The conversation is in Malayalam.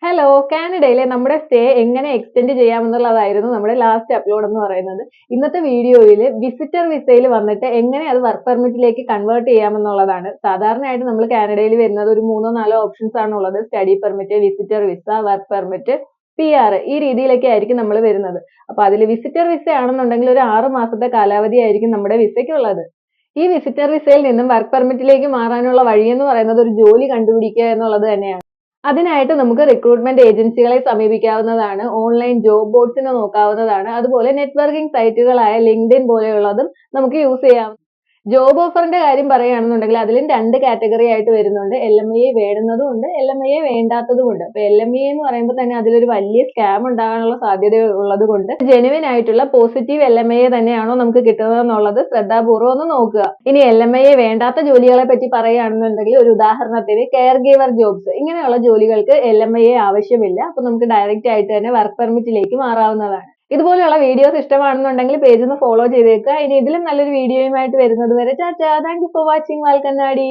ഹലോ, കാനഡയിലെ നമ്മുടെ സ്റ്റേ എങ്ങനെ എക്സ്റ്റെൻഡ് ചെയ്യാമെന്നുള്ളതായിരുന്നു നമ്മുടെ ലാസ്റ്റ് അപ്ലോഡ് എന്ന് പറയുന്നത്. ഇന്നത്തെ വീഡിയോയിൽ വിസിറ്റർ വിസയിൽ വന്നിട്ട് എങ്ങനെ അത് വർക്ക് പെർമിറ്റിലേക്ക് കൺവേർട്ട് ചെയ്യാമെന്നുള്ളതാണ്. സാധാരണയായിട്ട് നമ്മൾ കാനഡയിൽ വരുന്നത് ഒരു 3-4 ഓപ്ഷൻസ് ആണുള്ളത്. Study permit, visitor visa, work permit, PR ഈ രീതിയിലൊക്കെ ആയിരിക്കും നമ്മൾ വരുന്നത്. അപ്പൊ അതിൽ വിസിറ്റർ വിസ ആണെന്നുണ്ടെങ്കിൽ ഒരു 6 മാസത്തെ കാലാവധി ആയിരിക്കും നമ്മുടെ വിസയ്ക്കുള്ളത്. ഈ വിസിറ്റർ വിസയിൽ നിന്നും വർക്ക് പെർമിറ്റിലേക്ക് മാറാനുള്ള വഴിയെന്ന് പറയുന്നത് ഒരു ജോലി കണ്ടുപിടിക്കുക എന്നുള്ളത് തന്നെയാണ്. അതിനായിട്ട് നമുക്ക് റിക്രൂട്ട്മെന്റ് ഏജൻസികളെ സമീപിക്കാവുന്നതാണ്. ഓൺലൈൻ ജോബ് ബോർഡ്സിനെ നോക്കാവുന്നതാണ്. അതുപോലെ നെറ്റ്വർക്കിംഗ് സൈറ്റുകളായ ലിങ്ക്ഡ്ഇൻ പോലെയുള്ളതും നമുക്ക് യൂസ് ചെയ്യാം. ജോബ് ഓഫറിന്റെ കാര്യം പറയുകയാണെന്നുണ്ടെങ്കിൽ അതിലും 2 കാറ്റഗറി ആയിട്ട് വരുന്നുണ്ട്. LMIA വേണ്ടുന്നതും ഉണ്ട്, LMIA വേണ്ടാത്തതും ഉണ്ട്. അപ്പൊ LMIA എന്ന് പറയുമ്പോൾ തന്നെ അതിലൊരു വലിയ സ്കാം ഉണ്ടാകാനുള്ള സാധ്യത ഉള്ളത് കൊണ്ട് ജെനുവിൻ ആയിട്ടുള്ള പോസിറ്റീവ് LMIA തന്നെയാണോ നമുക്ക് കിട്ടുന്നത് എന്നുള്ളത് ശ്രദ്ധാപൂർവ്വം ഒന്ന് നോക്കുക. ഇനി LMIA വേണ്ടാത്ത ജോലികളെ പറ്റി പറയുകയാണെന്നുണ്ടെങ്കിൽ ഒരു ഉദാഹരണത്തിന് കെയർ ഗീവർ ജോബ്സ് ഇങ്ങനെയുള്ള ജോലികൾക്ക് LMIA ആവശ്യമില്ല. അപ്പൊ നമുക്ക് ഡയറക്റ്റ് ആയിട്ട് തന്നെ വർക്ക് പെർമിറ്റിലേക്ക് മാറാവുന്നതാണ്. ഇതുപോലെയുള്ള വീഡിയോസ് ഇഷ്ടമാണെന്നുണ്ടെങ്കിൽ പേജ് ഒന്ന് ഫോളോ ചെയ്തേക്കുക. ഇനി ഇതിലും നല്ലൊരു വീഡിയോയുമായിട്ട് വരുന്നത് വരെ Tata. Thank you for watching വാൽ കണ്ണാടി.